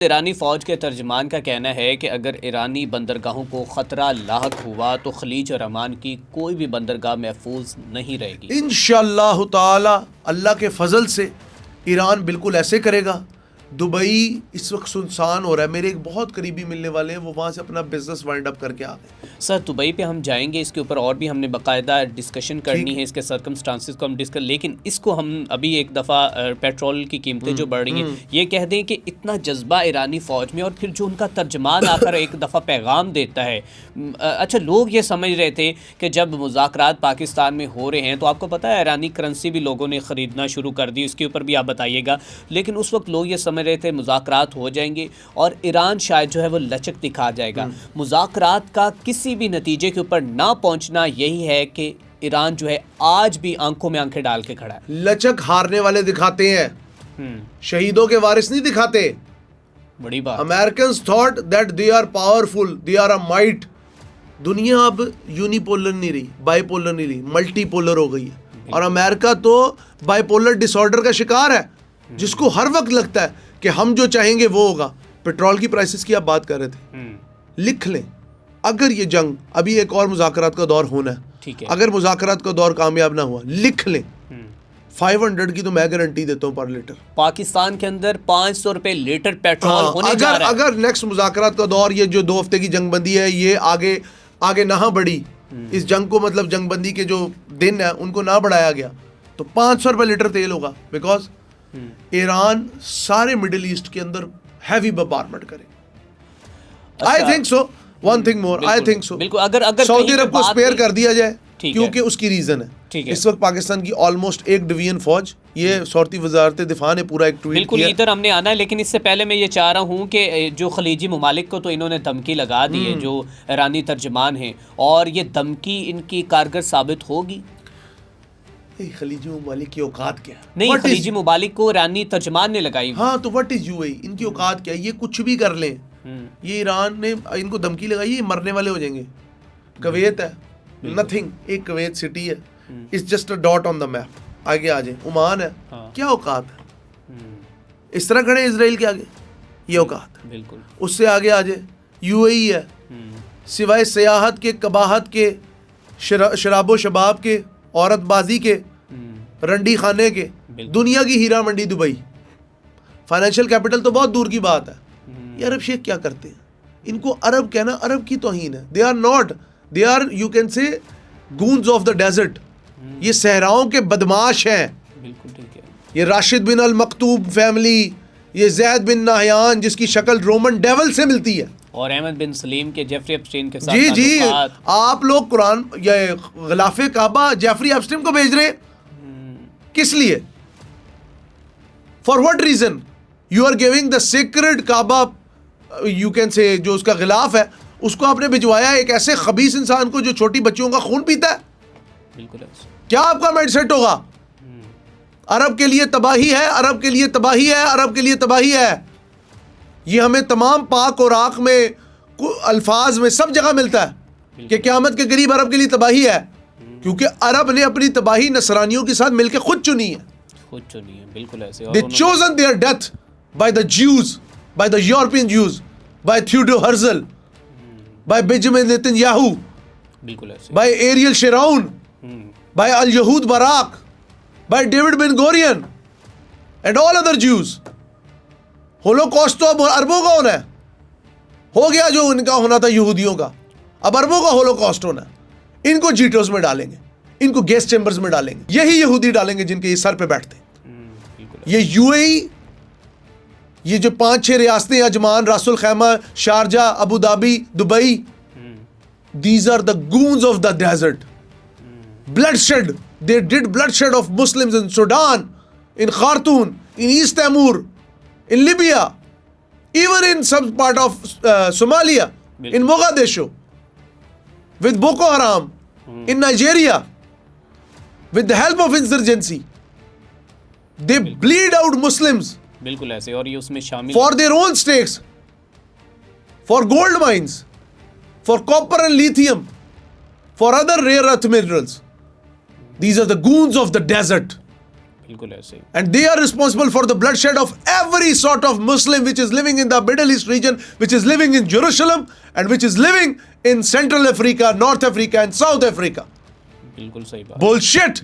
ईरानी फ़ौज के तर्जमान का कहना है कि अगर ईरानी बंदरगाहों को ख़तरा लाहक हुआ तो खलीज और अमान की कोई भी बंदरगाह महफूज नहीं रहेगी। इंशाअल्लाह ताला अल्लाह के फजल से ईरान बिल्कुल ऐसे करेगा। दुबई इस वक्त सुनसान हो रहा है। मेरे एक बहुत करीबी मिलने वाले हैं, वो वहाँ से अपना बिजनेस वाइंड अप करके आ गए। सर दुबई पे हम जाएंगे, इसके ऊपर और भी हमने बाकायदा डिस्कशन करनी है, इसके सर्कमस्टांसिस को हम डिस्कस, लेकिन इसको हम अभी एक दफ़ा पेट्रोल की कीमतें जो बढ़ रही हैं ये कह दें कि इतना जज्बा ईरानी फ़ौज में, और फिर जो उनका तर्जमान आकर एक दफ़ा पैगाम देता है। अच्छा, लोग ये समझ रहे थे कि जब मुज़ाकरात पाकिस्तान में हो रहे हैं तो आपको पता है ईरानी करेंसी भी लोगों ने ख़रीदना शुरू कर दी, उसके ऊपर भी आप बताइएगा। लेकिन उस वक्त लोग ये समझ रहे थे मुज़ाकरात हो जाएंगे और ईरान शायद जो है वो लचक दिखा जाएगा। मुज़ाकरात का किसी भी नतीजे के ऊपर ना पहुंचना यही है कि ईरान जो है आज भी आंखों में आंखें डाल के खड़ा है। लचक हारने वाले दिखाते हैं, शहीदों के वारिस नहीं दिखाते। बड़ी बात। Americans thought that they are powerful, they are a might. दुनिया अब यूनिपोलर नहीं रही, बाइपोलर नहीं रही, मल्टीपोलर हो गई है। और अमेरिका तो बाइपोलर डिसऑर्डर का शिकार है, जिसको हर वक्त लगता है कि हम जो चाहेंगे वो होगा। पेट्रोल की प्राइसेस की आप बात कर रहे थे, लिख लें अगर ये जंग, अभी एक और मुज़ाकरात का दौर होना है, ठीक है, अगर मुज़ाकरात का दौर कामयाब ना हुआ, लिख लें 500 की तो मैं गारंटी देता हूँ पर लीटर। पाकिस्तान के अंदर 500 रुपए लीटर पेट्रोल होने जा रहा है। अगर नेक्स्ट मुज़ाकरात का दौर, ये जो 2 हफ्ते की जंगबंदी है, ये आगे ना बढ़ी, इस जंग को मतलब जंगबंदी के जो दिन है उनको ना बढ़ाया गया, तो 500 रुपये लीटर तेल होगा। बिकॉज ईरान सारे मिडिल ईस्ट के अंदर हैवी बम्बारमेंट करे। I think so, one thing more, I think so बिल्कुल, अगर सऊदी अरब को स्पेयर कर दिया जाए, क्योंकि उसकी रीजन है ठीक है। इस वक्त पाकिस्तान की ऑलमोस्ट 1 डिवीजन फौज, ये सौरती वजारत दिफा ने पूरा एक ट्वीट बिल्कुल इधर हमने आना है। लेकिन इससे पहले मैं ये चाह रहा हूँ कि जो खलीजी ममालिक को तो इन्होंने धमकी लगा दी है, जो ईरानी तर्जमान हैं, और ये धमकी इनकी कारगर साबित होगी। खलीजी ममालिक की औकात क्या है? नहीं, खलीजी ममालिक को ईरानी तर्जमान ने लगाई। हाँ, तो व्हाट इज यूएई, इनकी औकात क्या है? ये कुछ भी कर लें। ये ईरान ने इनको धमकी लगाई, ये मरने वाले हो जाएंगे। कवेत है, नथिंग, एक कवेत सिटी है, it's just a dot on the map. आगे आ जाए, ओमान है, क्या औकात है? इस तरह खड़े इजराइल के आगे, ये औकात। बिल्कुल। उससे आगे आ जाए, यूएई है, सिवाय सियाहत के, कबाहत के, शराबो शबाब के, औरतबाजी के, रंडी खाने के, दुनिया की Heera Mandi Dubai, financial capital तो बहुत दूर की बात है। ये अरब शेख क्या करते हैं? इनको अरब कहना अरब की तौहीन है। They are not, they are, you can say, गूंज ऑफ द डेजर्ट। ये सहराओं के बदमाश हैं। बिल्कुल ठीक है। ये राशिद बिन अल मकतूब फैमिली, ये जैद बिन नाहयान जिसकी शक्ल रोमन डेवल से मिलती है, और अहमद बिन सलीम के, जेफरी एप्स्टीन के साथ। जी आप लोग कुरान, ये गिलाफे काबा जेफरी एप्स्टीन को भेज रहे, किस लिए? For what reason? You are giving the secret Kaaba, you can say, जो उसका गिलाफ है उसको आपने भिजवाया एक ऐसे खबीस इंसान को जो छोटी बच्चियों का खून पीता है। बिल्कुल। क्या आपका माइंडसेट होगा? अरब के लिए तबाही है, अरब के लिए तबाही है, अरब के लिए तबाही है। ये हमें तमाम पाक और आक में, अल्फाज में, सब जगह मिलता है कि क़यामत के करीब अरब के लिए तबाही है, क्योंकि अरब ने अपनी तबाही नसरानियों के साथ मिलकर खुद चुनी है। बिल्कुल ऐसे। They chosen their death by the Jews, by the European Jews, by Theodor Herzl, by Benjamin Netanyahu, बिल्कुल ऐसे, by Ariel Sharon, by Al-Yahud Barak, by David Ben Gurion and all other Jews. Holocaust तो अब अरबों का होना है, हो गया जो उनका होना था यहूदियों का, अब अरबों का होलोकॉस्ट होना है। इनको जीटोस में डालेंगे, इनको गैस चेंबर्स में डालेंगे, यही यहूदी डालेंगे जिनके ये सर पे बैठते हैं। ये यूएई, ये जो 5-6 रियासतें, Ajman, Ras al Khaimah, Sharjah, Abu Dhabi, Dubai, these are the goons of the desert. Bloodshed, they did bloodshed of Muslims in Sudan, in Khartoum, in East Timor, in Libya, even in some part of Somalia, in Mogadishu, with Boko Haram, in Nigeria, with the help of insurgency, they bleed out Muslims. बिल्कुल ऐसे, और ये उसमें शामिल for their own stakes, for gold mines, for copper and lithium, for other rare earth minerals. These are the goons of the desert. बिल्कुल ऐसे ही। And they are responsible for the bloodshed of every sort of Muslim which is living in the Middle East region, which is living in Jerusalem, and which is living in Central Africa, North Africa, and South Africa. बिल्कुल सही बात। Bullshit!